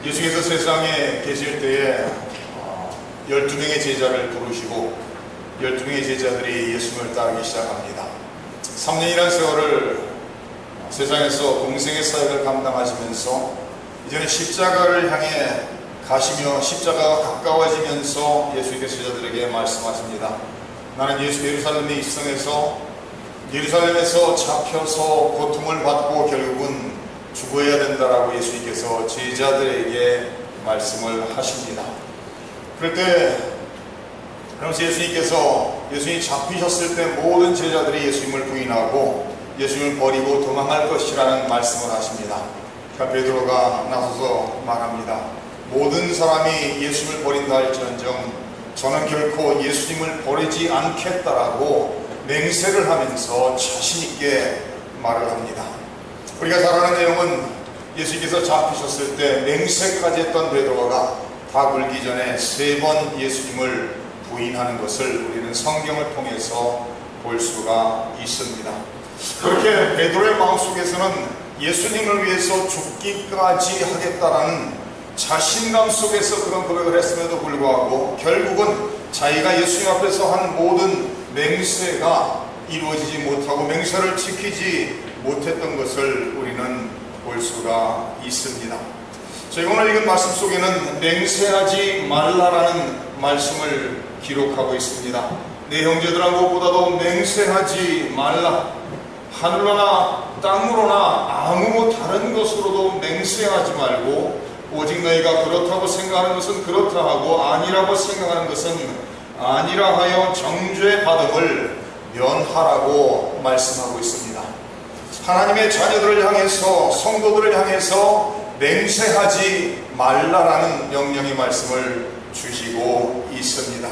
예수께서 세상에 계실 때에 12명의 제자를 부르시고 12명의 제자들이 예수님을 따르기 시작합니다. 3년이라는 세월을 세상에서 공생의 사역을 감당하시면서 이제는 십자가를 향해 가시며 십자가가 가까워지면서 예수께서 제자들에게 말씀하십니다. 나는 예루살렘에 예루살렘에서 잡혀서 고통을 받고 결국은 죽어야 된다라고 예수님께서 제자들에게 말씀을 하십니다. 그럴 때 그러면서 예수님이 잡히셨을 때 모든 제자들이 예수님을 부인하고 예수님을 버리고 도망할 것이라는 말씀을 하십니다. 그러니까 베드로가 나서서 말합니다. 모든 사람이 예수님을 버린다 할지언정 저는 결코 예수님을 버리지 않겠다라고 맹세를 하면서 자신있게 말을 합니다. 우리가 잘 아는 내용은 예수님께서 잡히셨을 때 맹세까지 했던 베드로가 다 굴기 전에 3번 예수님을 부인하는 것을 우리는 성경을 통해서 볼 수가 있습니다. 그렇게 베드로의 마음속에서는 예수님을 위해서 죽기까지 하겠다라는 자신감 속에서 그런 고백을 했음에도 불구하고 결국은 자기가 예수님 앞에서 한 모든 맹세가 이루어지지 못하고 맹세를 지키지 못했던 것을 우리는 볼 수가 있습니다. 저희가 오늘 읽은 말씀 속에는 맹세하지 말라라는 말씀을 기록하고 있습니다. 내 형제들아 무엇보다도 맹세하지 말라. 하늘로나 땅으로나 아무 다른 것으로도 맹세하지 말고 오직 너희가 그렇다고 생각하는 것은 그렇다 하고 아니라고 생각하는 것은 아니라 하여 정죄 받음을 면하라고 말씀하고 있습니다. 하나님의 자녀들을 향해서 성도들을 향해서 맹세하지 말라라는 명령의 말씀을 주시고 있습니다.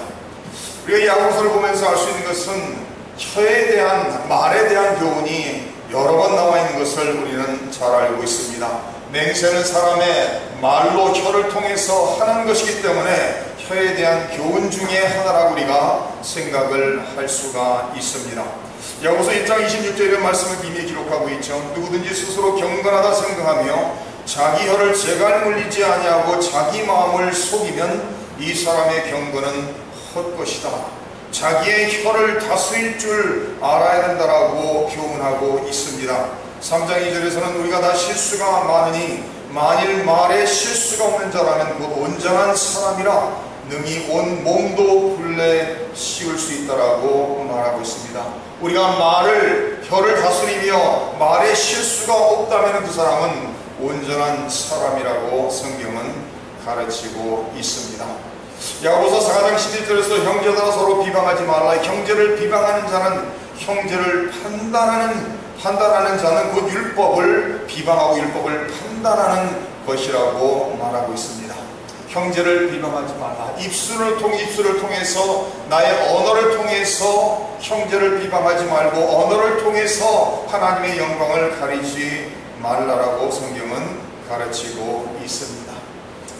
우리가 야고보서를 보면서 알 수 있는 것은 혀에 대한 말에 대한 교훈이 여러 번 나와 있는 것을 우리는 잘 알고 있습니다. 맹세는 사람의 말로 혀를 통해서 하는 것이기 때문에 혀에 대한 교훈 중에 하나라고 우리가 생각을 할 수가 있습니다. 야고보서 1장 26절의 말씀을 이미 기록하고 있죠. 누구든지 스스로 경건하다 생각하며 자기 혀를 재갈 물리지 아니하고 자기 마음을 속이면 이 사람의 경건은 헛것이다. 자기의 혀를 다스릴 줄 알아야 된다라고 교훈하고 있습니다. 3장 2절에서는 우리가 다 실수가 많으니 만일 말에 실수가 없는 자라면 곧 온전한 사람이라 능히 온 몸도 굴레 씌울 수 있다라고 말하고 있습니다. 우리가 혀를 다스리며 말에 실수가 없다면 그 사람은 온전한 사람이라고 성경은 가르치고 있습니다. 야고보서 4장 11절에서 형제들아 서로 비방하지 말라. 형제를 비방하는 자는 형제를 판단하는 자는 곧 율법을 비방하고 율법을 판단하는 것이라고 말하고 있습니다. 형제를 비방하지 말라. 입술을 통해서 나의 언어를 통해서 형제를 비방하지 말고 언어를 통해서 하나님의 영광을 가리지 말라라고 성경은 가르치고 있습니다.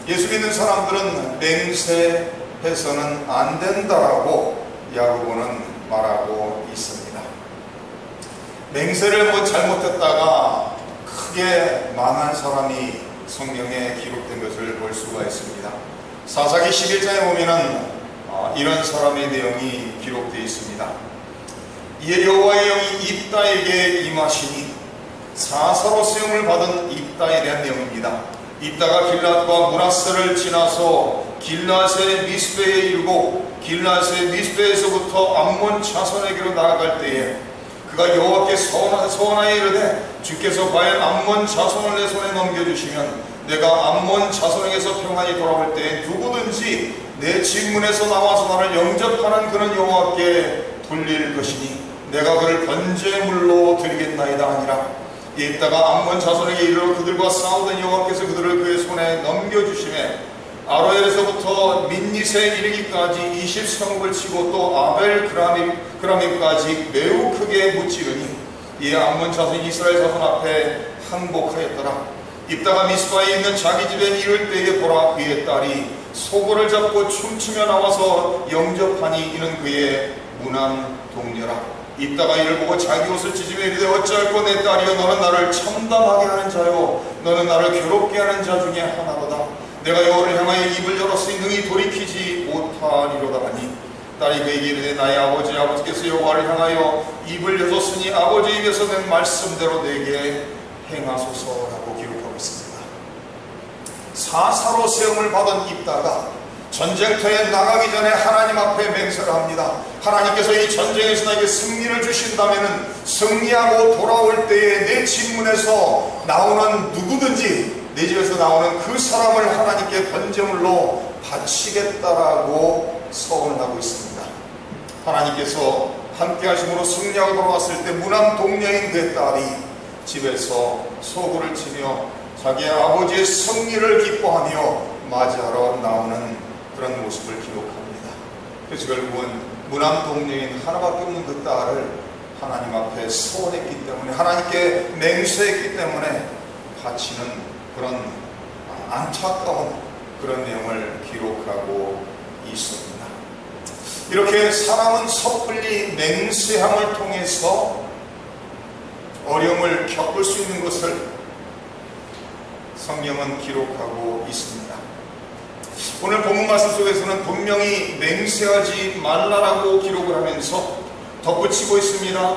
예수 믿는 사람들은 맹세해서는 안 된다라고 야고보는 말하고 있습니다. 맹세를 잘못했다가 크게 망한 사람이 성경에 기록된 것을 볼 수가 있습니다. 사사기 11장에 보면은 이런 사람의 내용이 기록되어 있습니다. 이에 여호와의 영이 입다에게 임하시니 사사로 수용을 받은 입다에 대한 내용입니다. 입다가 길앗과 무라스를 지나서 길앗의 미스베에 이르고 길앗의 미스베에서부터 암몬 자손에게로 나아갈 때에 그가 여호와께 서원하여 이르되 주께서 과연 암몬 자손을 내 손에 넘겨주시면 내가 암몬 자손에게서 평안히 돌아올 때에 누구든지 내 집문에서 나와서 나를 영접하는 그는 여호와께 돌릴 것이니 내가 그를 번제물로 드리겠나이다 하니라. 입다가 암몬 자손에게 이르러 그들과 싸우던 여호와께서 그들을 그의 손에 넘겨주시매 아로엘에서부터 민닛에 이르기까지 20성읍을 치고 또 아벨 그라밈까지 매우 크게 무찌르니 이에 암몬 자손이 이스라엘 자손 앞에 항복하였더라. 입다가 미스바에 있는 자기 집에 이를 때에 보라 그의 딸이 소고를 잡고 춤추며 나와서 영접하니 이는 그의 무남 동료라. 입다가 이를 보고 자기 옷을 찢으며 이르되 어찌할꼬 내 딸이여 너는 나를 참담하게 하는 자요 너는 나를 괴롭게 하는 자 중에 하나로다. 내가 여호와를 향하여 입을 열었으니 능히 돌이키지 못하리로다 하니 딸이 그에게 이르되 나의 아버지께서 여호와를 향하여 입을 여셨으니 아버지 입에서 낸 말씀대로 내게 행하소서라고 기록하고 있습니다. 사사로 세움을 받은 입다가 전쟁터에 나가기 전에 하나님 앞에 맹세를 합니다. 하나님께서 이 전쟁에서 나에게 승리를 주신다면 승리하고 돌아올 때에 내 집 문에서 나오는 누구든지 내 집에서 나오는 그 사람을 하나님께 번제물로 바치겠다라고 서원을 하고 있습니다. 하나님께서 함께 하심으로 승리하고 돌아왔을 때 무남 동녀인 그 딸이 집에서 소구를 치며 자기의 아버지의 승리를 기뻐하며 맞이하러 나오는 그런 모습을 기록합니다. 그래서 결국은 무남 동녀인 하나밖에 없는 그 딸을 하나님 앞에 서원했기 때문에 하나님께 맹세했기 때문에 바치는 그런 안타까운 그런 내용을 기록하고 있습니다. 이렇게 사람은 섣불리 맹세함을 통해서 어려움을 겪을 수 있는 것을 성경은 기록하고 있습니다. 오늘 본문 말씀 속에서는 분명히 맹세하지 말라라고 기록을 하면서 덧붙이고 있습니다.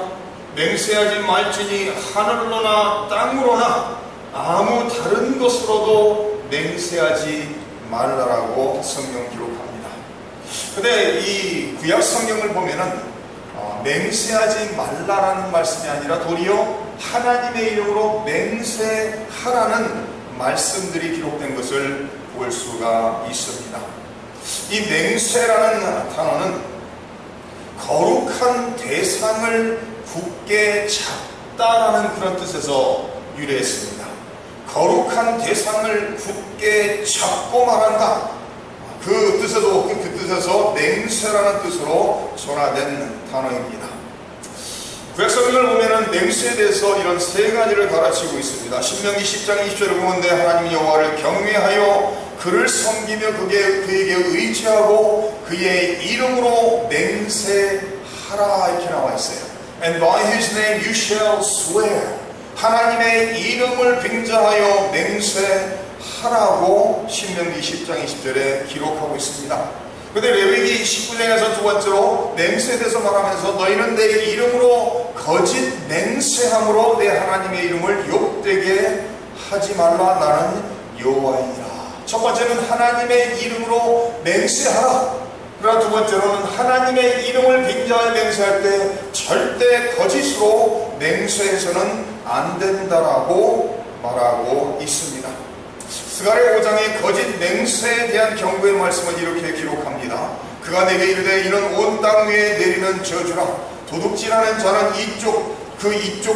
맹세하지 말지니 하늘로나 땅으로나 아무 다른 것으로도 맹세하지 말라라고 성경 기록합니다. 근데 이 구약 성경을 보면은 맹세하지 말라라는 말씀이 아니라 도리어 하나님의 이름으로 맹세하라는 말씀들이 기록된 것을 볼 수가 있습니다. 이 맹세라는 단어는 거룩한 대상을 굳게 잡다라는 그런 뜻에서 유래했습니다. 거룩한 대상을 굳게 잡고 말한다. 그 뜻에서 맹세라는 뜻으로 전화된 단어입니다. 구약성경을 보면은 맹세에 대해서 이런 세 가지를 가르치고 있습니다. 신명기 10장 20절을 보면 하나님 여호와를 경외하여 그를 섬기며 그에게 의지하고 그의 이름으로 맹세하라 이렇게 나와 있어요. And by his name you shall swear. 하나님의 이름을 빙자하여 맹세하라고 신명기 10장 20절에 기록하고 있습니다. 근데 레위기 19장에서 두 번째로 맹세에 대해서 말하면서 너희는 내 이름으로 거짓 맹세함으로 내 하나님의 이름을 욕되게 하지 말라. 나는 여호와이니라. 첫 번째는 하나님의 이름으로 맹세하라. 그러나 두 번째로는 하나님의 이름을 빙자하여 맹세할 때 절대 거짓으로 맹세해서는 안 된다라고 말하고 있습니다. 스가랴 5장의 거짓 맹세에 대한 경고의 말씀을 이렇게 기록합니다. 그가 내게 이르되 이는 온 땅 위에 내리는 저주라. 도둑질하는 자는 이쪽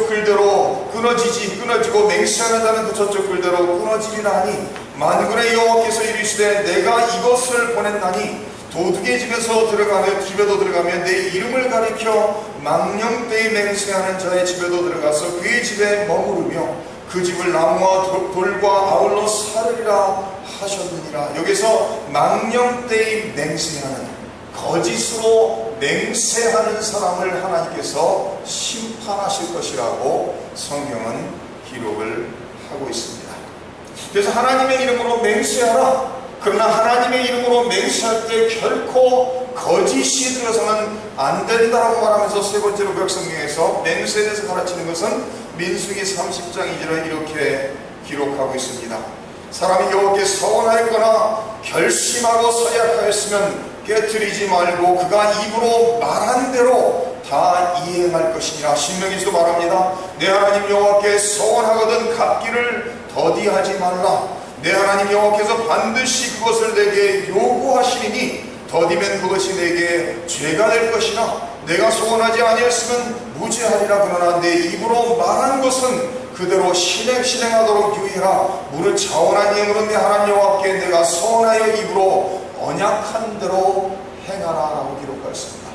글대로 끊어지고 맹세하는 자는 그 저쪽 글대로 끊어지리라 하니 만군의 여호와께서 이르시되 내가 이것을 보냈나니 도둑의 집에도 들어가며 내 이름을 가리켜 망령되이 맹세하는 자의 집에도 들어가서 그의 집에 머무르며 그 집을 나무와 돌과 아울러 사르리라 하셨느니라. 여기서 망령되이 맹세하는, 거짓으로 맹세하는 사람을 하나님께서 심판하실 것이라고 성경은 기록을 하고 있습니다. 그래서 하나님의 이름으로 맹세하라. 그러나 하나님의 이름으로 맹세할 때 결코 거짓이 들어서는 안 된다라고 말하면서 세 번째로 구약성경에서 맹세에 대해서 가르치는 것은 민수기 30장 2절에 이렇게 기록하고 있습니다. 사람이 여호와께 서원하였거나 결심하고 서약하였으면 깨트리지 말고 그가 입으로 말한 대로 다 이행할 것이니라. 신명기에서도 말합니다. 내 하나님 여호와께 서원하거든 갚기를 더디하지 말라. 내 하나님 여호와께서 반드시 그것을 내게 요구하시리니 더디면 그것이 내게 죄가 될 것이나 내가 소원하지 아니했으면 무죄하리라. 그러나 내 입으로 말한 것은 그대로 실행하도록 유의하라. 무릇 자원한 예물은 내 하나님 여호와께 내가 서원하여 입으로 언약한 대로 행하라 라고 기록하였습니다.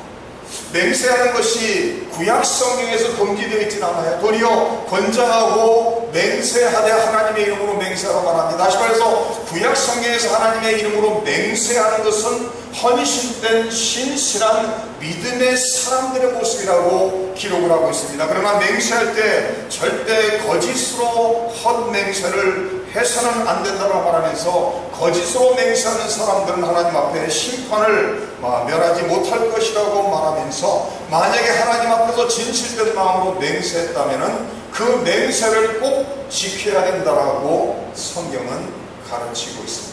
맹세하는 것이 구약 성경에서 금지되어 있지는 않아요. 도리어 권장하고 맹세하되 하나님의 이름으로 맹세하라고 말합니다. 다시 말해서 구약 성경에서 하나님의 이름으로 맹세하는 것은 헌신된 신실한 믿음의 사람들의 모습이라고 기록을 하고 있습니다. 그러나 맹세할 때 절대 거짓으로 헛맹세를 해서는 안 된다고 말하면서 거짓으로 맹세하는 사람들은 하나님 앞에 심판을 면하지 못할 것이라고 말하면서 만약에 하나님 앞에서 진실된 마음으로 맹세했다면 그 맹세를 꼭 지켜야 된다라고 성경은 가르치고 있습니다.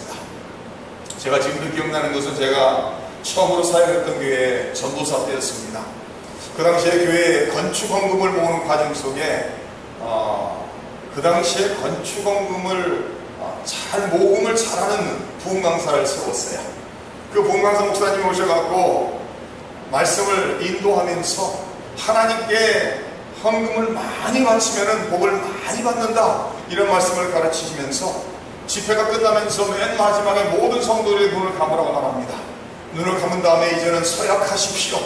제가 지금도 기억나는 것은 제가 처음으로 사역했던 교회 전도사 때였습니다. 그 당시에 교회에 건축헌금을 모으는 과정 속에 그 당시에 건축헌금을 잘 모금을 잘하는 부흥강사를 세웠어요. 그 부흥강사 목사님이 오셔갖고 말씀을 인도하면서 하나님께 헌금을 많이 바치면 복을 많이 받는다, 이런 말씀을 가르치시면서 집회가 끝나면서 맨 마지막에 모든 성도들의 눈을 감으라고 말합니다. 눈을 감은 다음에 이제는 서약하십시오.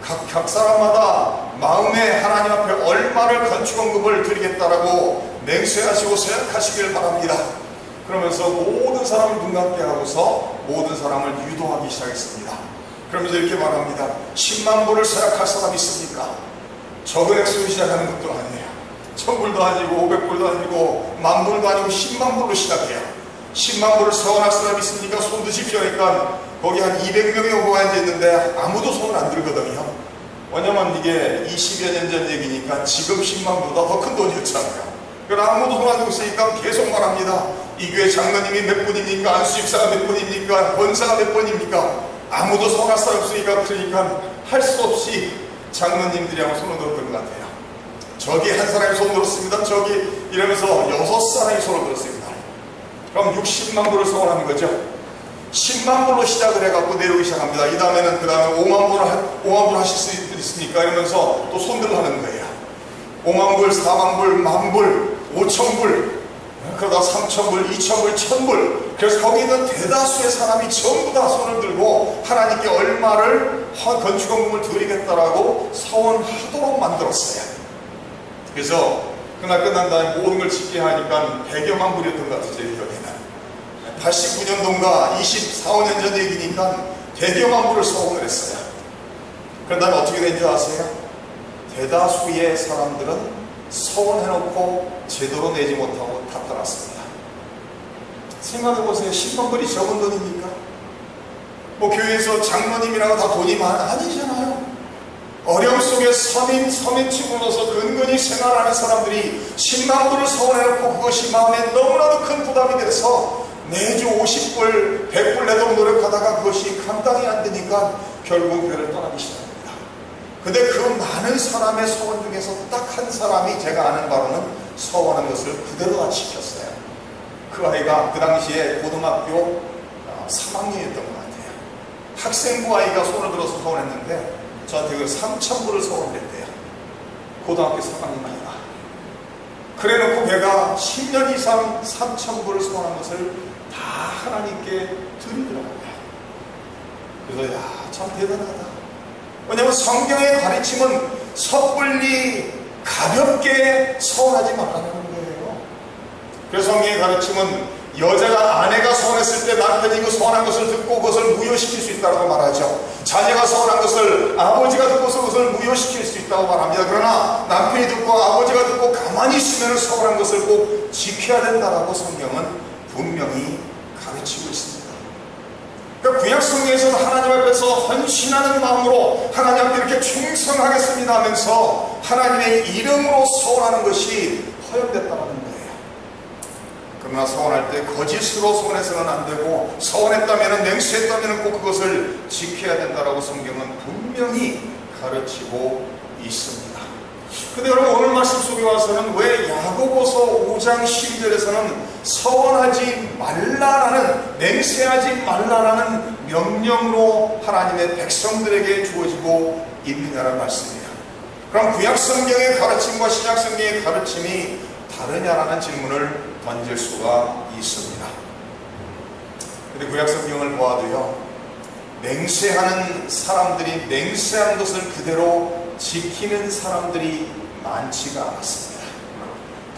각 사람마다 마음에 하나님 앞에 얼마를 건축헌금을 드리겠다라고 맹세하시고 서약하시길 바랍니다. 그러면서 모든 사람을 눈 감게 하고서 모든 사람을 유도하기 시작했습니다. 그러면서 이렇게 말합니다. 10만 불을 서약할 사람 있습니까? 적은 액수로 시작하는 것도 아니에요. 1000불도 아니고 500불도 아니고 10,000불도 아니고 10만 불로 시작해요. 10만 불을 서원할 사람 있습니까? 손 드십시오. 그러니까 거기 한 200명이 오고 앉아있는데 아무도 손을 안 들거든요. 왜냐면 이게 20여 년 전 얘기니까 지금 10만보다 더 큰 돈이었잖아요. 그러나 아무도 손 안 들고 있으니까 계속 말합니다. 이 교회 장로님이 몇 분입니까? 안수집사가 몇 분입니까? 권사가 몇 분입니까? 아무도 손할 사람 없으니까, 그러니까 할 수 없이 장로님들이랑 손을 들었던 것 같아요. 저기 한 사람이 손 들었습니다. 저기 이러면서 6사람이 손을 들었습니다. 그럼 60만 불을 서원하는 거죠. 10만 불로 시작을 해갖고 내려오기 시작합니다. 이 다음에는 그 다음에 5만 불 하실 수 있습니까? 이러면서 또 손들을 하는 거예요. 5만 불, 4만 불, 10,000불, 5,000불, 그러다 3,000불, 2,000불, 1,000불. 그래서 거기 있는 대다수의 사람이 전부 다 손을 들고 하나님께 얼마를 건축헌금을 드리겠다라고 서원하도록 만들었어요. 그래서 그날 끝난 다음에 모든 걸 짓게 하니까 100여만 불이었던 것 같아요. 제 기억에는 89년도인가 24~25년 전 얘기니까 100여만 불을 서원을 했어요. 그런 다음에 어떻게 된지 아세요? 대다수의 사람들은 서원해놓고 제대로 내지 못하고 다 떠났습니다. 생각해보세요. 10만 불이 적은 돈입니까? 뭐 교회에서 장로님이라고 다 돈이 아니잖아요. 어려움 속에 서민치고 넣어서 근근히 생활하는 사람들이 10만 불을 서원해놓고 그것이 마음에 너무나도 큰 부담이 돼서 매주 50불, 100불 내도록 노력하다가 그것이 감당이 안 되니까 결국 교회를 떠나기 시작합니다. 근데 그 많은 사람의 서원 중에서 딱 한 사람이 제가 아는 바로는 서원한 것을 그대로 다 지켰어요. 그 아이가 그 당시에 고등학교 3학년이었던 것 같아요. 학생부 아이가 손을 들어서 서원했는데 저한테 그 3,000불을 서원했대요. 고등학교 3학년 아이가. 그래놓고 걔가 10년 이상 3,000불을 서원한 것을 다 하나님께 드리더라고요. 그래서 참 대단하다. 왜냐하면 성경의 가르침은 섣불리 가볍게 서원하지 말라는 거예요. 그래서 성경의 가르침은 여자가 아내가 서원했을 때 남편이 그 서원한 것을 듣고 그것을 무효시킬 수 있다고 말하죠. 자녀가 서원한 것을 아버지가 듣고서 그것을 무효시킬 수 있다고 말합니다. 그러나 남편이 듣고 아버지가 듣고 가만히 있으면 서원한 것을 꼭 지켜야 된다고 성경은 분명히 가르치고 있습니다. 그러니까 구약 성경에서는 하나님 앞에서 헌신하는 마음으로 하나님 앞에 이렇게 충성하겠습니다 하면서 하나님의 이름으로 서원하는 것이 허용됐다는 거예요. 그러나 서원할 때 거짓으로 서원해서는 안 되고 서원했다면 맹세했다면 꼭 그것을 지켜야 된다라고 성경은 분명히 가르치고 있습니다. 근데 여러분 오늘 말씀 속에 와서는 왜 야고보서 5장 12절에서는 서원하지 말라라는, 맹세하지 말라라는 명령으로 하나님의 백성들에게 주어지고 있느냐라는 말씀이에요. 그럼 구약성경의 가르침과 신약성경의 가르침이 다르냐라는 질문을 던질 수가 있습니다. 근데 구약성경을 보아도요, 맹세하는 사람들이 맹세한 것을 그대로 지키는 사람들이 많지가 않았습니다.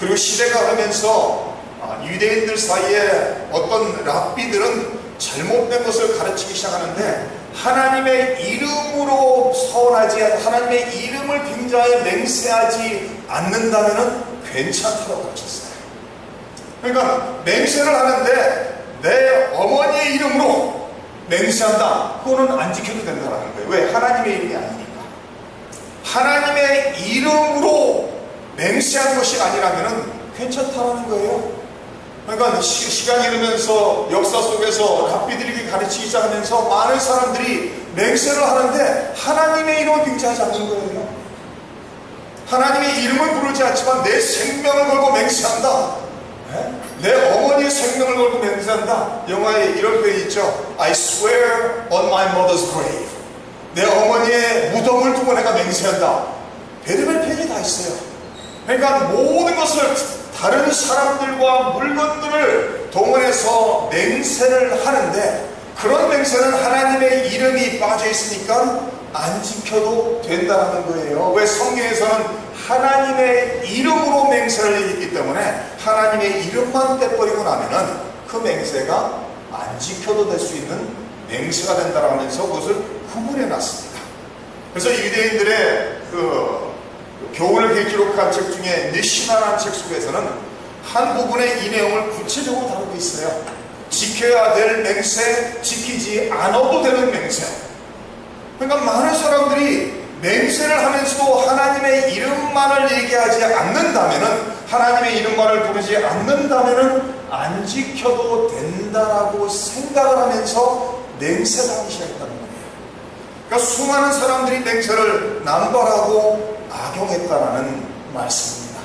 그리고 시대가 흐르면서 유대인들 사이에 어떤 랍비들은 잘못된 것을 가르치기 시작하는데, 하나님의 이름으로 서원하지, 하나님의 이름을 빙자해 맹세하지 않는다면 괜찮다고 가르쳤어요. 그러니까 맹세를 하는데 내 어머니의 이름으로 맹세한다, 그거는 안 지켜도 된다는 거예요. 왜? 하나님의 이름이 아니니까. 하나님의 이름으로 맹세한 것이 아니라면 괜찮다는 거예요. 그러니까 시간이 흐르면서 역사 속에서 랍비들에게 가르치기 시작하면서 많은 사람들이 맹세를 하는데 하나님의 이름을 빙자하지 않는 거예요. 하나님의 이름을 부르지 않지만 내 생명을 걸고 맹세한다, 내 어머니의 생명을 걸고 맹세한다. 영화에 이런 표현이 있죠. I swear on my mother's grave. 내 어머니의 무덤을 두고 내가 맹세한다. 별의별 표현이 다 있어요. 그러니까 모든 것을, 다른 사람들과 물건들을 동원해서 맹세를 하는데, 그런 맹세는 하나님의 이름이 빠져 있으니까 안 지켜도 된다는 거예요. 왜? 성경에서는 하나님의 이름으로 맹세를 했기 때문에 하나님의 이름만 떼버리고 나면은 그 맹세가 안 지켜도 될 수 있는 맹세가 된다고 하면서 그것을 구분해 놨습니다. 그래서 유대인들의 교훈을 기록한 책 중에 니시나라는 책 속에서는 한 부분의 이 내용을 구체적으로 다루고 있어요. 지켜야 될 맹세, 지키지 않아도 되는 맹세. 그러니까 많은 사람들이 맹세를 하면서도 하나님의 이름만을 얘기하지 않는다면은, 하나님의 이름만을 부르지 않는다면은 안 지켜도 된다라고 생각을 하면서 맹세하기 시작했다는 거예요. 그러니까 수많은 사람들이 맹세를 남발하고 악용했다라는 말씀입니다.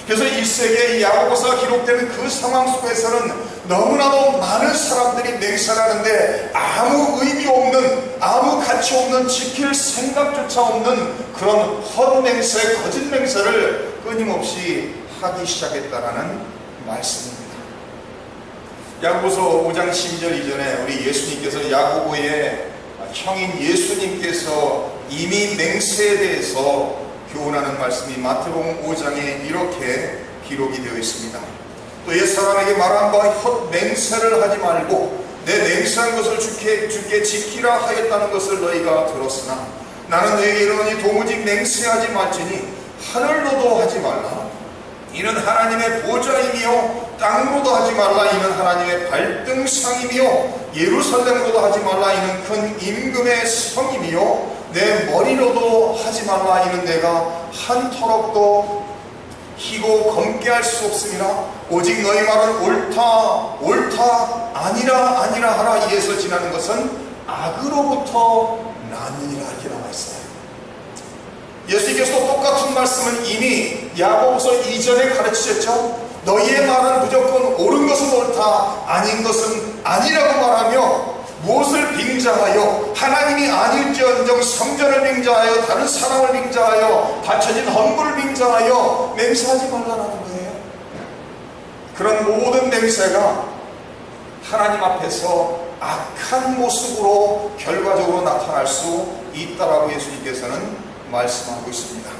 그래서 1세기에 야고보서가 기록되는 그 상황 속에서는 너무나도 많은 사람들이 맹세를 하는데 아무 의미 없는, 아무 가치 없는, 지킬 생각조차 없는 그런 헛맹세, 거짓 맹세를 끊임없이 하기 시작했다라는 말씀입니다. 야고보서 5장 12절 이전에 우리 예수님께서 야고보의 형인 예수님께서 이미 맹세에 대해서 교훈하는 말씀이 마태복음 5장에 이렇게 기록이 되어 있습니다. 또 옛사람에게 말한 바 헛맹세를 하지 말고 내 맹세한 것을 주께 지키라 하였다는 것을 너희가 들었으나 나는 너희에게 이르노니 도무지 맹세하지 말지니 하늘로도 하지 말라, 이는 하나님의 보좌이며 땅으로도 하지 말라, 이는 하나님의 발등상이며 예루살렘으로도 하지 말라, 이는 큰 임금의 성이며 내 머리로도 하지 말라, 이는 내가 한 터럭도 희고 검게 할 수 없음이라. 오직 너희 말은 옳다 아니라 하라. 이에서 지나는 것은 악으로부터 나느니라. 이렇게 나와 있어요. 예수님께서도 똑같은 말씀은 이미 야고보서 이전에 가르치셨죠. 너희의 말은 무조건 옳은 것은 옳다, 아닌 것은 아니라고 말하며 무엇을 빙자하여 하나님이 아닐지언정 성전을 빙자하여 다른 사람을 빙자하여 닫혀진 헌물을 빙자하여 맹세하지 말라는 거예요. 그런 모든 맹세가 하나님 앞에서 악한 모습으로 결과적으로 나타날 수 있다라고 예수님께서는 말씀하고 있습니다.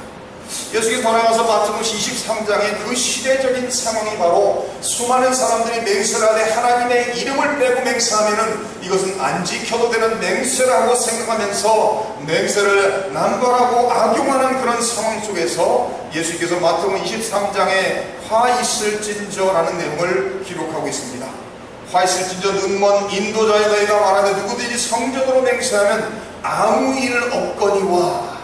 예수께서 더 나아가서 마태복음 23장의 그 시대적인 상황이 바로 수많은 사람들이 맹세를 하되 하나님의 이름을 빼고 맹세하면은 이것은 안 지켜도 되는 맹세라고 생각하면서 맹세를 남발하고 악용하는 그런 상황 속에서 예수께서 마태복음 23장에 화 있을진저라는 내용을 기록하고 있습니다. 화 있을진저 눈먼 인도자의 너희가 말하되 누구든지 성전으로 맹세하면 아무 일 없거니와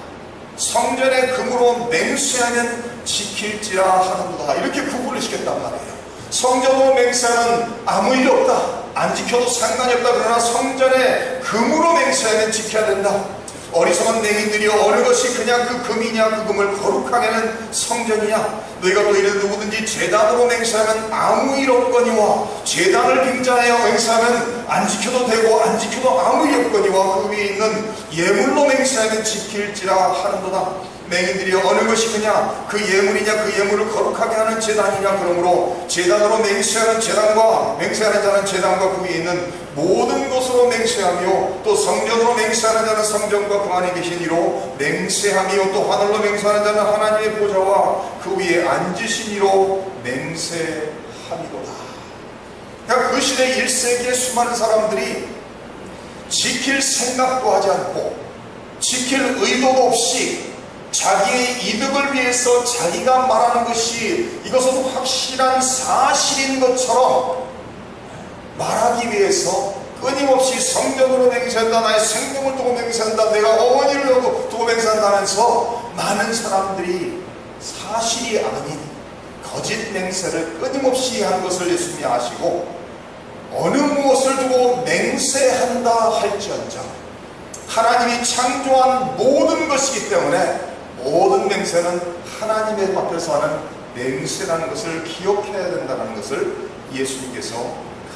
성전의 금으로 맹세하면 지킬지라 하는도다. 이렇게 구분을 시켰단 말이에요. 성전으로 맹세하면 아무 일 없다, 안 지켜도 상관이 없다. 그러나 성전의 금으로 맹세하면 지켜야 된다. 어리석은 맹인들이여, 어느 것이 그냥 그 금이냐, 그 금을 거룩하게 하는 성전이냐. 너희가 또 이르되 누구든지 제단으로 맹세하면 아무 일 없거니와 제단을 빙자하여 맹세하면 안 지켜도 되고 안 지켜도 아무 일 없거니와 그 위에 있는 예물로 맹세하면 지킬지라 하는도다. 맹인들이 어느 것이 그냐, 그 예물이냐, 그 예물을 거룩하게 하는 제단이냐. 그러므로 제단으로 맹세하는 제단과 맹세하는 자는 제단과 그 위에 있는 모든 것으로 맹세하며, 또 성전으로 맹세하는 자는 성전과 그 안에 계신 이로 맹세하며, 또 하늘로 맹세하는 자는 하나님의 보좌와 그 위에 앉으신 이로 맹세함이로다. 그러니까 그 시대 1세기의 수많은 사람들이 지킬 생각도 하지 않고 지킬 의도도 없이 자기의 이득을 위해서 자기가 말하는 것이 이것은 확실한 사실인 것처럼 말하기 위해서 끊임없이 성전으로 맹세한다, 나의 생명을 두고 맹세한다, 내가 어머니를 두고 맹세한다 하면서 많은 사람들이 사실이 아닌 거짓 맹세를 끊임없이 한 것을 예수님이 아시고, 어느 무엇을 두고 맹세한다 할지언정 하나님이 창조한 모든 것이기 때문에 모든 맹세는 하나님의 앞에서 하는 맹세라는 것을 기억해야 된다는 것을 예수님께서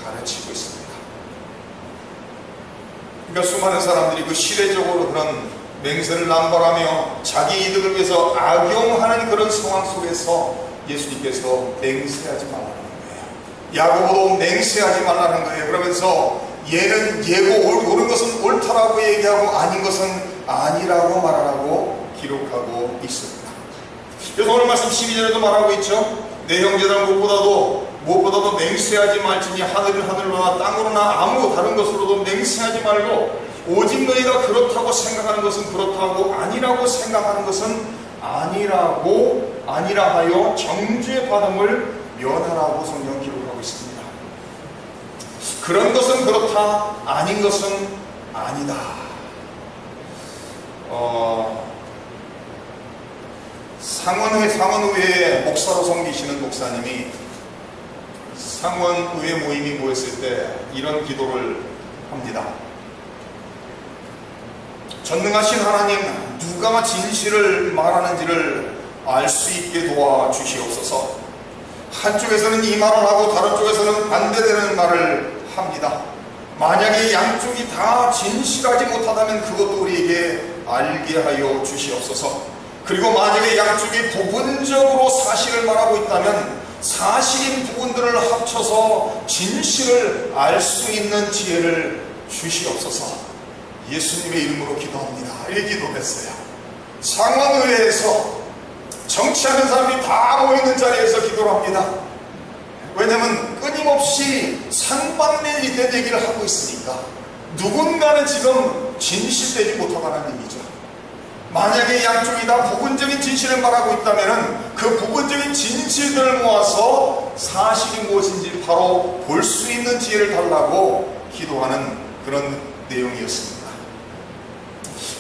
가르치고 있습니다. 그러니까 수많은 사람들이 그 시대적으로 그런 맹세를 남발하며 자기 이득을 위해서 악용하는 그런 상황 속에서 예수님께서 맹세하지 말라는 거예요. 야고보도 맹세하지 말라는 거예요. 그러면서 얘는 예고, 옳은 것은 옳다라고 얘기하고 아닌 것은 아니라고 말하라고 기록하고 있습니다. 그래서 오늘 말씀 12절에도 말하고 있죠. 내 형제들아 무엇보다도 맹세하지 말지니 하늘은 하늘로나 땅으로나 아무 다른 것으로도 맹세하지 말고, 오직 너희가 그렇다고 생각하는 것은 그렇다고 아니라고 생각하는 것은 아니라 하여 정죄 받음을 면하라고 성경 기록하고 있습니다. 그런 것은 그렇다, 아닌 것은 아니다. 상원의회 목사로 섬기시는 목사님이 상원의회 모임이 모였을 때 이런 기도를 합니다. 전능하신 하나님, 누가 진실을 말하는지를 알 수 있게 도와주시옵소서. 한쪽에서는 이 말을 하고 다른 쪽에서는 반대되는 말을 합니다. 만약에 양쪽이 다 진실하지 못하다면 그것도 우리에게 알게 하여 주시옵소서. 그리고 만약에 양쪽이 부분적으로 사실을 말하고 있다면 사실인 부분들을 합쳐서 진실을 알 수 있는 지혜를 주시옵소서. 예수님의 이름으로 기도합니다. 이렇게 기도했어요. 상원의회에서 정치하는 사람이 다 모이는 자리에서 기도를 합니다. 왜냐하면 끊임없이 상반된 얘기를 하고 있으니까 누군가는 지금 진실되지 못하다는 얘기죠. 만약에 양쪽이 다 부분적인 진실을 말하고 있다면 그 부분적인 진실들을 모아서 사실이 무엇인지 바로 볼 수 있는 지혜를 달라고 기도하는 그런 내용이었습니다.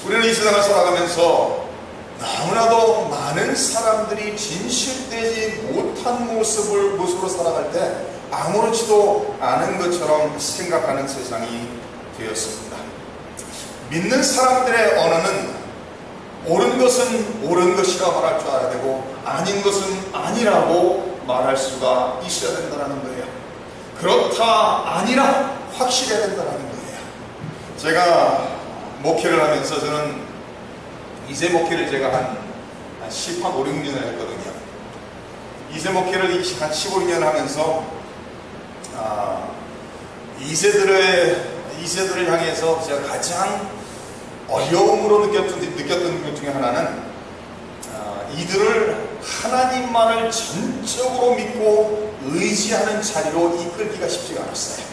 우리는 이 세상을 살아가면서 너무나도 많은 사람들이 진실되지 못한 모습으로 살아갈 때 아무렇지도 않은 것처럼 생각하는 세상이 되었습니다. 믿는 사람들의 언어는 옳은 것은 옳은 것이라 말할 줄 알아야 되고 아닌 것은 아니라고 말할 수가 있어야 된다는 거예요. 그렇다, 아니라 확실해야 된다는 거예요. 제가 목회를 하면서 저는 이세 목회를 제가 한 15, 16년을 했거든요. 이세 목회를 한 15년 하면서 이세들을 향해서 제가 가장 어려움으로 느꼈던 것 중에 하나는 이들을 하나님만을 전적으로 믿고 의지하는 자리로 이끌기가 쉽지가 않았어요.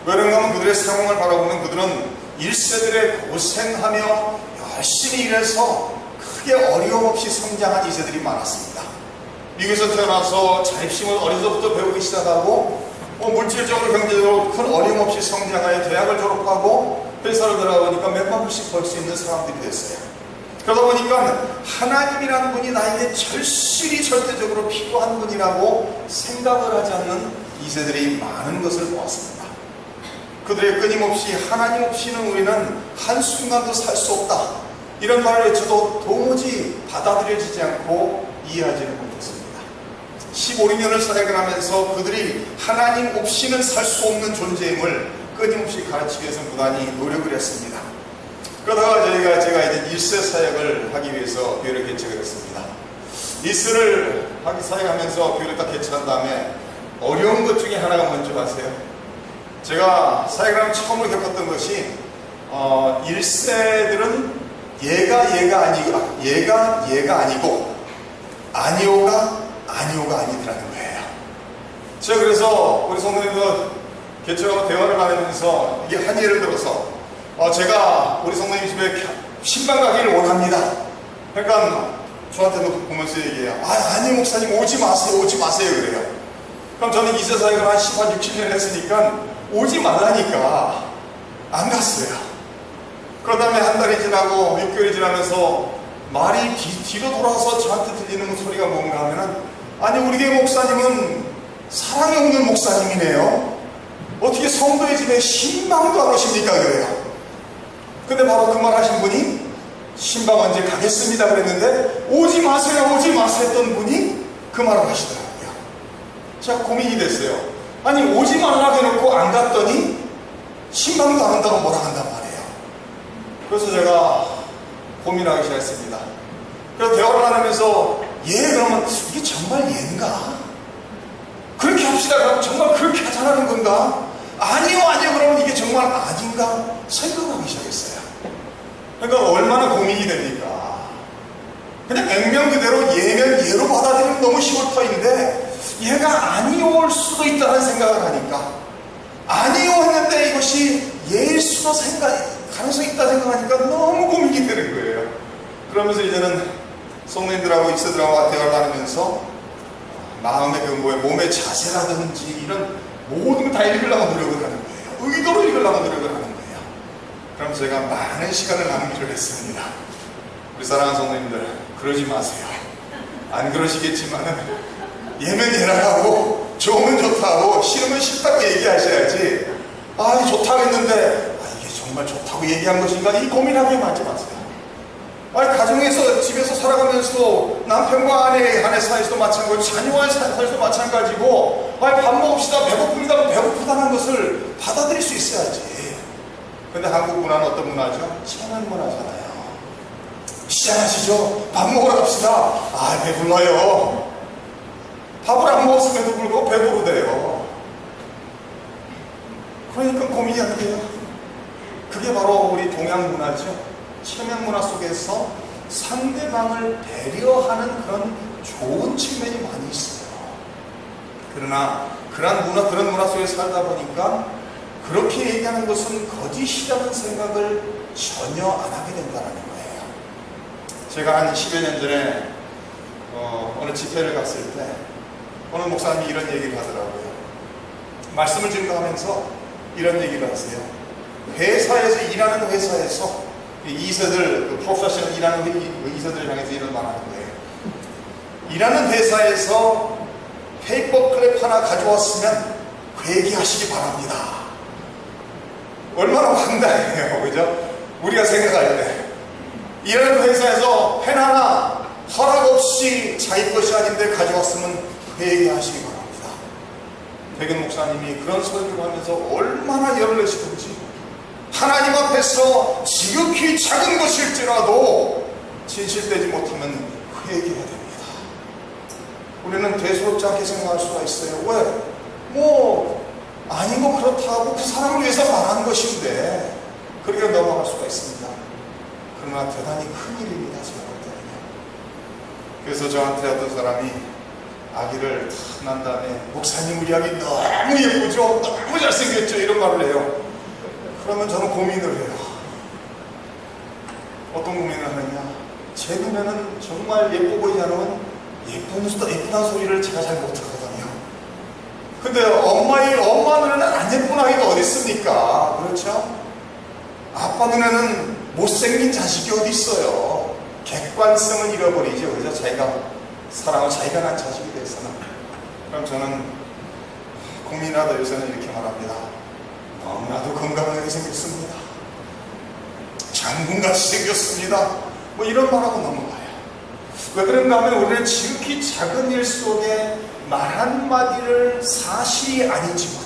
왜 그런가 하면 그들의 상황을 바라보면 그들은 1세들의 고생하며 열심히 일해서 크게 어려움 없이 성장한 2세들이 많았습니다. 미국에서 태어나서 자립심을 어려서부터 배우기 시작하고 물질적으로 경제적으로 큰 어려움 없이 성장하여 대학을 졸업하고 회사를 들어가보니까 몇만 불씩 벌 수 있는 사람들이 됐어요. 그러다 보니까 하나님이라는 분이 나에게 절대적으로 필요한 분이라고 생각을 하지 않는 2세들이 많은 것을 보았습니다. 그들의 끊임없이 하나님 없이는 우리는 한순간도 살 수 없다, 이런 말을 외쳐도 도무지 받아들여지지 않고 이해하지는 못했습니다. 15년을 사역을 하면서 그들이 하나님 없이는 살 수 없는 존재임을 끊임없이 가르치기 위해서 무단히 노력을 했습니다. 그러다가 제가 이제 일세 사역을 하기 위해서 교회를 개척을 했습니다. 일세를 사역하면서 교회를 딱 개척한 다음에 어려운 것 중에 하나가 뭔지 아세요? 제가 사역을 하면 처음으로 겪었던 것이 일세들은 얘가 아니고 아니오가 아니더라는 거예요. 제가 그래서 우리 성도님도 개척하고 대화를 나누면서 이게 한 예를 들어서 제가 우리 성도님 집에 신방 가기를 원합니다. 그러니까 저한테도 보면서 얘기해요. 아니 목사님 오지 마세요 그래요. 그럼 저는 이세 사역을 한 6, 7년 했으니까 오지 말라니까 안 갔어요. 그 다음에 한 달이 지나고 6개월이 지나면서 말이 뒤로 돌아서 저한테 들리는 소리가 뭔가 하면은 아니 우리 교회 목사님은 사랑이 없는 목사님이네요. 어떻게 성도의 집에 신방도 안 오십니까 그래요. 근데 바로 그 말 하신 분이 신방 언제 가겠습니다 그랬는데 오지 마세요 했던 분이 그 말을 하시더라고요. 제가 고민이 됐어요. 아니 오지 말라고 해놓고 안 갔더니 신방도 안 한다고 뭐라 한단 말이에요. 그래서 제가 고민하기 시작했습니다. 그래서 대화를 나누면서 그러면 이게 정말 얘인가? 그렇게 합시다. 그럼 정말 그렇게 하자는 건가? 아니요 그러면 이게 정말 아닌가? 생각하기 시작했어요. 그러니까 얼마나 고민이 됩니까? 그냥 액면 그대로 얘면 얘로 받아들이면 너무 쉬울 터인데 얘가 아니올 수도 있다는 생각을 하니까 아니요 했는데 이것이 얘일 수도 가능성이 있다 생각하니까 너무 고민이 되는 거예요. 그러면서 이제는 성도님들하고 입사들하고 대화를 나누면서 마음의 몸의 자세라든지 이런 모든 걸 다 읽으려고 노력을 하는 거예요. 의도로 읽으려고 노력을 하는 거예요. 그럼 제가 많은 시간을 낭비를 했습니다. 우리 사랑하는 성도님들 그러지 마세요. 안 그러시겠지만은 얘면 얘라고 좋으면 좋다고 싫으면 싫다고 얘기하셔야지 좋다고 했는데 이게 정말 좋다고 얘기한 것인가 이 고민하게 하지 마세요. 가정에서 집에서 살아가면서 남편과 아내 사이에서도 마찬가지고 자녀와의 사이에서도 마찬가지고 밥 먹읍시다 배고픕니다 배고프다는 것을 받아들일 수 있어야지. 근데 한국 문화는 어떤 문화죠? 체면 문화잖아요. 시장하시죠? 밥 먹으러 갑시다. 배불러요. 밥을 안 먹었음에도 불구하고 배부르대요. 그러니까 고민이 안 돼요. 그게 바로 우리 동양 문화죠. 체면 문화 속에서 상대방을 배려하는 그런 좋은 측면이 많이 있어요. 그러나 그런 문화 속에 살다 보니까 그렇게 얘기하는 것은 거짓이라는 생각을 전혀 안 하게 된다는 거예요. 제가 한 10여 년 전에 어느 집회를 갔을 때 어느 목사님이 이런 얘기를 하더라고요. 말씀을 증거하면서 이런 얘기를 하세요. 일하는 회사에서 이세들, 프로페셔널 일하는 이세들을 향해서 이런 말 하는 거예요. 일하는 회사에서 페이퍼 클랩 하나 가져왔으면 회개하시기 바랍니다. 얼마나 황당해요. 그죠? 우리가 생각할 때. 일하는 회사에서 펜 하나 허락 없이 자기 것이 아닌데 가져왔으면 회개하시기 바랍니다. 백연 목사님이 그런 설교를 하면서 얼마나 열을 내시던지 하나님 앞에서 지극히 작은 것일지라도 진실되지 못하면 회개해야 됩니다. 우리는 대수롭지 않게 생각할 수가 있어요. 왜? 아니고 그렇다고 그 사람을 위해서 말하는 것인데 그렇게 넘어갈 수가 있습니다. 그러나 대단히 큰 일입니다. 제가 볼 때는요. 그래서 저한테 어떤 사람이 아기를 탁 난 다음에 목사님 우리 아기 너무 예쁘죠? 너무 잘생겼죠? 이런 말을 해요. 그러면 저는 고민을 해요. 어떤 고민을 하느냐? 제 눈에는 정말 예뻐 보이지 않으면 예쁘다는 소리를 제가 잘 못하거든요. 근데 엄마 눈에는 안 예쁜 아이가 어디 있습니까? 그렇죠? 아빠 눈에는 못생긴 자식이 어디 있어요? 객관성을 잃어버리죠. 그래서 자기가 사랑을 자기가 낳은 자식이 돼서는. 그럼 저는 고민하다 요새는 이렇게 말합니다. 너무나도 건강하게 생겼습니다. 장군같이 생겼습니다. 이런 말하고 넘어가요. 왜 그런가 하면 우리는 지극히 작은 일 속에 말 한마디를 사실이 아니지만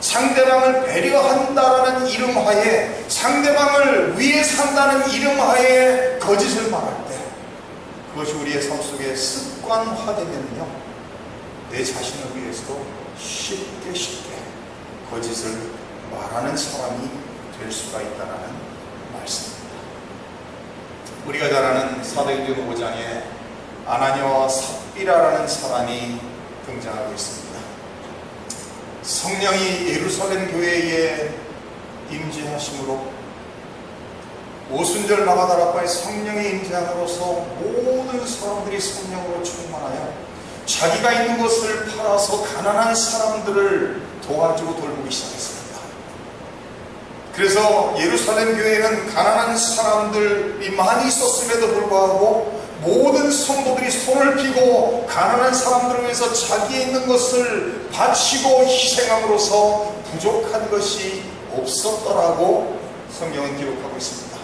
상대방을 배려한다라는 이름하에, 상대방을 위해 산다는 이름하에 거짓을 말할 때, 그것이 우리의 삶 속에 습관화되면요, 내 자신을 위해서도 쉽게 거짓을 말하는 사람이 될 수가 있다는 말씀입니다. 우리가 잘 아는 사도행전 5장에 아나니아와 삽비라라는 사람이 등장하고 있습니다. 성령이 예루살렘 교회에 임재하심으로, 오순절 마가다락방에 성령의 임재함으로써 모든 사람들이 성령으로 충만하여 자기가 있는 것을 팔아서 가난한 사람들을 도와주고 돌보기 시작했습니다. 그래서 예루살렘 교회에는 가난한 사람들이 많이 있었음에도 불구하고 모든 성도들이 손을 펴고 가난한 사람들을 위해서 자기에 있는 것을 바치고 희생함으로써 부족한 것이 없었더라고 성경은 기록하고 있습니다.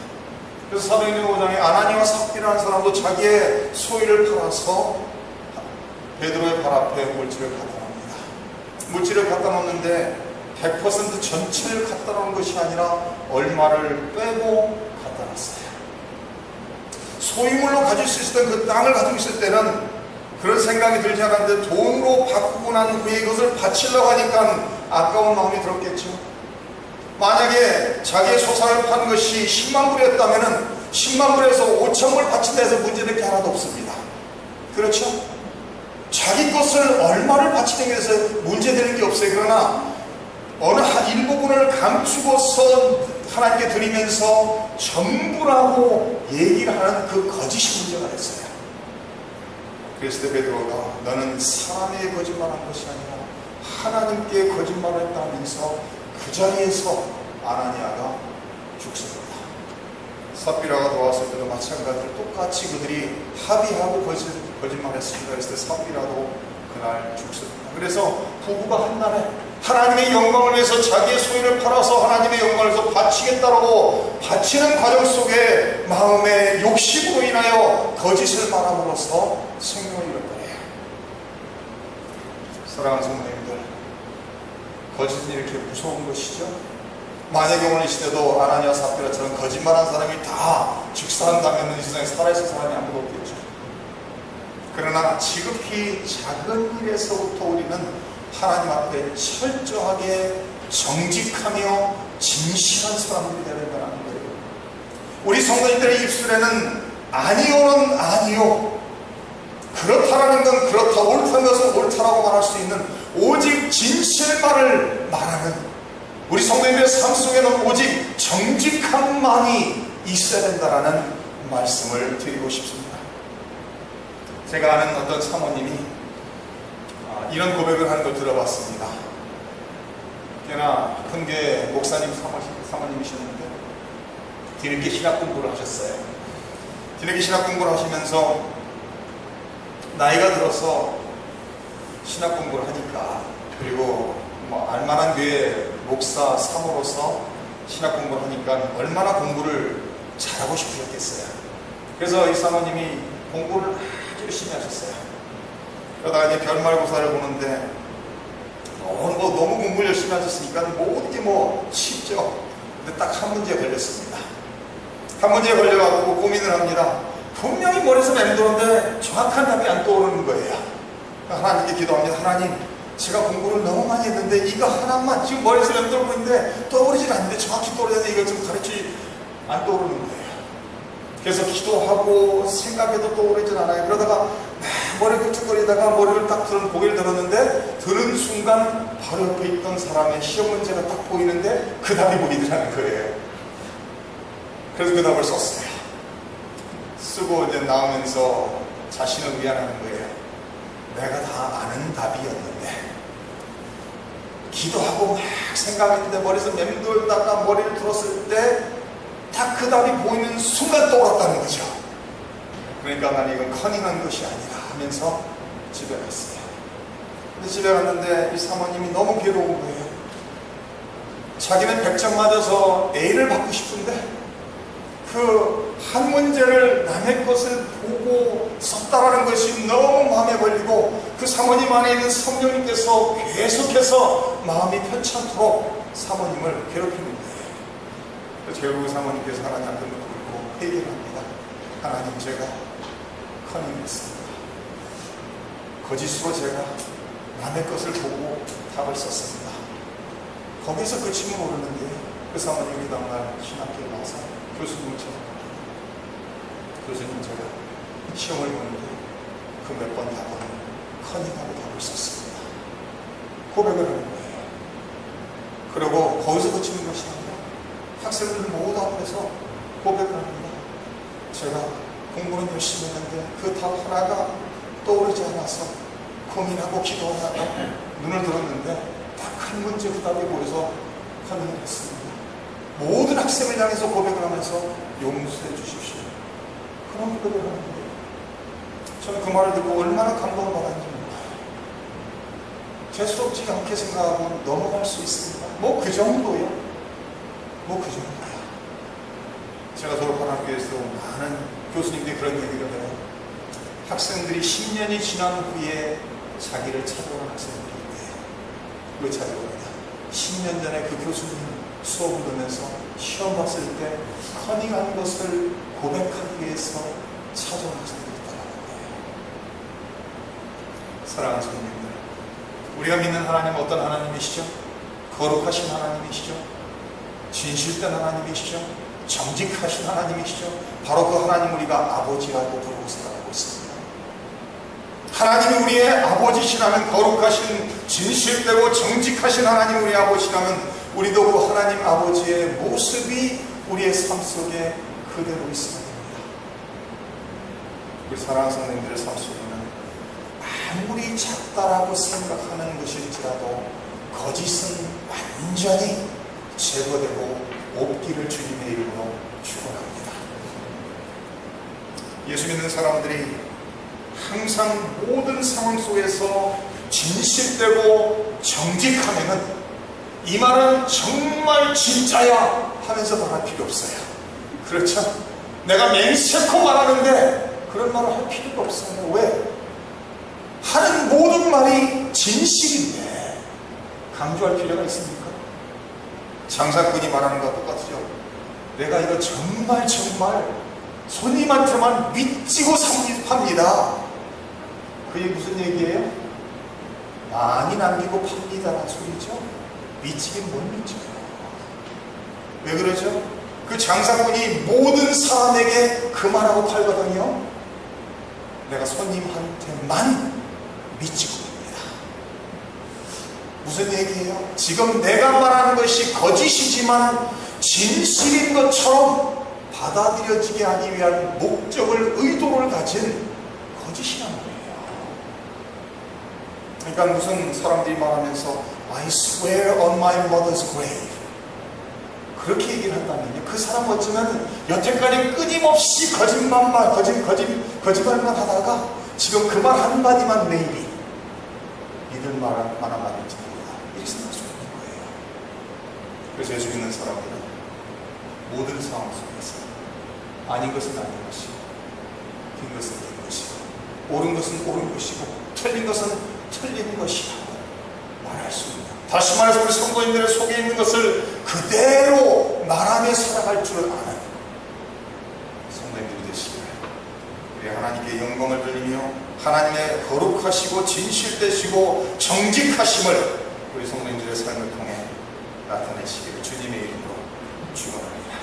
그래서 사도행전 5장에 아나니아와 삽비라는 사람도 자기의 소유를 팔아서 베드로의 발 앞에 물질을 갖다 놉니다. 물질을 갖다 놓는데 100% 전체를 갖다 놓은 것이 아니라 얼마를 빼고 갖다 놨어요. 소유물로 가질 수 있었던 그 땅을 가지고 있을 때는 그런 생각이 들지 않았는데, 돈으로 바꾸고 난 후에 이것을 바치려고 하니까 아까운 마음이 들었겠죠. 만약에 자기의 소산을 판 것이 10만 불이었다면 10만 불에서 5천 불 바친다 해서 문제될 게 하나도 없습니다. 그렇죠? 자기 것을 얼마를 바치는 게 대해서 문제되는 게 없어요. 그러나 어느 한 일부분을 감추고서 하나님께 드리면서 전부라고 얘기를 하는 그 거짓이 문제가 됐어요. 그랬을 때 베드로가 너는 사람에게 거짓말한 것이 아니라 하나님께 거짓말했다면서 그 자리에서 아나니아가 죽습니다. 삽비라가 도왔을 때도 마찬가지로 똑같이 그들이 합의하고 거짓말했습니다. 그랬을 때 삽비라도 그날 죽습니다. 그래서 부부가 한날에 하나님의 영광을 위해서 자기의 소유를 팔아서 하나님의 영광을 위해서 바치겠다라고 바치는 과정 속에 마음의 욕심으로 인하여 거짓을 말함으로써 생명을 잃어버려요. 사랑하는 성도님들, 거짓은 이렇게 무서운 것이죠. 만약에 오늘 이 시대도 아나니아 삽비라처럼 거짓말한 사람이 다 즉사한다면 이 세상에 살아있을 사람이 아무도 없겠죠. 그러나 지극히 작은 일에서부터 우리는 하나님 앞에 철저하게 정직하며 진실한 사람들이 되야 된다는 거예요. 우리 성도님들의 입술에는 아니요는 아니요, 그렇다라는 건 그렇다, 옳다는 것은 옳다라고 말할 수 있는 오직 진실만을 말하는 우리 성도님들의 삶 속에는 오직 정직함만이 있어야 된다라는 말씀을 드리고 싶습니다. 제가 아는 어떤 사모님이 이런 고백을 하는 걸 들어봤습니다. 꽤나 큰 게 목사님 사모님이셨는데 뒤늦게 신학 공부를 하셨어요. 뒤늦게 신학 공부를 하시면서 나이가 들어서 신학 공부를 하니까, 그리고 알만한 교회 목사 사모로서 신학 공부를 하니까 얼마나 공부를 잘하고 싶으셨겠어요. 그래서 이 사모님이 공부를 아주 열심히 하셨어요. 그러다가 이제 결말고사를 보는데 너무 공부를 열심히 하셨으니까 모든 게 쉽죠. 근데 딱 한 문제 걸렸습니다. 한 문제에 걸려가지고 고민을 합니다. 분명히 머리에서 맴도는데 정확한 답이 안 떠오르는 거예요. 하나님께 기도합니다. 하나님, 제가 공부를 너무 많이 했는데 이거 하나만 지금 머리에서 맴돌고 있는데 떠오르질 않는데 정확히 떠오르는데 이걸 좀 가르치 안 떠오르는 거예요. 그래서 기도하고 생각해도 떠오르질 않아요. 그러다가 머리 끄적거리다가 머리를 딱 고개를 들었는데 드는 순간 바로 옆에 있던 사람의 시험 문제가 딱 보이는데 그 답이 보이더라는 거예요. 그래서 그 답을 썼어요. 쓰고 이제 나오면서 자신을 위안하는 거예요. 내가 다 아는 답이었는데, 기도하고 막 생각했는데 머리에서 맴돌다가 머리를 들었을 때 딱 그 답이 보이는 순간 떠올랐다는 거죠. 그러니까 난 이건 커닝한 것이 아니라 하면서 집에 갔어요. 근데 집에 갔는데 이 사모님이 너무 괴로운 거예요. 자기는 100점 맞아서 A를 받고 싶은데 그 한 문제를 남의 것을 보고 썼다라는 것이 너무 마음에 걸리고 그 사모님 안에 있는 성령님께서 계속해서 마음이 편찮도록 사모님을 괴롭히는 거예요. 결국 사모님께서 하나님한테 묻고 회개를 합니다. 하나님, 제가 커닝했습니다. 거짓으로 제가 남의 것을 보고 답을 썼습니다. 거기서 그치면 모르는데 그 사모님이 다음날 신학교에 와서 교수님을 찾아갑니다. 교수님, 제가 시험을 보는데 그 몇 번 답은 커닝하고 답을 썼습니다. 고백을 하는 거예요. 그리고 거기서 그치는 것이 아니라 학생들 모두 앞에서 고백을 합니다. 제가 공부는 열심히 했는데 그 답 하나가 떠오르지 않아서 고민하고 기도하다가 눈을 들었는데 딱 한 문제 그 답이 보여서 커닝을 했습니다. 모든 학생을 향해서 고백을 하면서 용서해 주십시오. 그런 고백을 하는 거예요. 저는 그 말을 듣고 얼마나 감동을 받았는지 몰라요. 죄스럽지 않게 생각하고 넘어갈 수 있습니다. 뭐 그 정도요. 뭐 그 정도야. 제가 졸업한 학교에서 많은 교수님들이 그런 얘기를 해요. 학생들이 10년이 지난 후에 자기를 찾아오는 학생들이 있대요. 왜 찾아오느냐? 10년 전에 그 교수님 수업을 들으면서 시험 봤을 때 커닝한 것을 고백하기 위해서 찾아온 학생들이 있다는 거예요. 사랑하는 성도님들, 우리가 믿는 하나님은 어떤 하나님이시죠? 거룩하신 하나님이시죠? 진실된 하나님이시죠? 정직하신 하나님이시죠? 바로 그 하나님 우리가 아버지라고 부르고 살아가고 있습니다. 하나님이 우리의 아버지시라면, 거룩하신 진실되고 정직하신 하나님 우리의 아버지시라면 우리도 그 하나님 아버지의 모습이 우리의 삶 속에 그대로 있어야 됩니다. 우리 사랑하는 성도님들의 삶 속에는 아무리 작다라고 생각하는 것일지라도 거짓은 완전히 제거되고 없기를 주님의 이름으로 축원합니다. 예수 믿는 사람들이 항상 모든 상황 속에서 진실되고 정직하면은 이 말은 정말 진짜야 하면서 말할 필요 없어요. 그렇죠? 내가 맹세코 말하는데 그런 말을 할 필요가 없어요. 왜? 하는 모든 말이 진실인데 강조할 필요가 있습니까? 장사꾼이 말하는 것과 똑같죠. 내가 이거 정말 손님한테만 믿지고 삽니다. 그게 무슨 얘기예요? 많이 남기고 팝니다라는 소리죠. 미치긴 못 미쳐요. 왜 그러죠? 그 장사꾼이 모든 사람에게 그 말하고 팔거든요. 내가 손님한테만 미치고 팝니다. 무슨 얘기예요? 지금 내가 말하는 것이 거짓이지만 진실인 것처럼 받아들여지게 하기 위한 목적을, 의도를 가진 거짓이라는 거예요. 그러니까 무슨 사람들이 말하면서 I swear on my mother's grave, 그렇게 얘기를 한다면요, 그 사람 어쩌면 여태까지 끊임없이 거짓말만 하다가 지금 그 말 한마디만 maybe 믿을 만한 말인지 모르다, 이렇게 생각할 수 있는 거예요. 그래서 예수 믿는 사람들은 모든 상황 속에서 아닌 것은 아닌 것이고, 긴 것은 긴 것이고, 옳은 것은 옳은 것이고, 틀린 것은 틀린 것이라고 말할 수 있는, 다시 말해서 우리 성도님들의 속에 있는 것을 그대로 말하며 살아갈 줄 아는 성도님들이 되시기를 우리 하나님께 영광을 돌리며 하나님의 거룩하시고 진실되시고 정직하심을 우리 성도님들의 삶을 통해 나타내시기를 주님의 이름으로 축원합니다.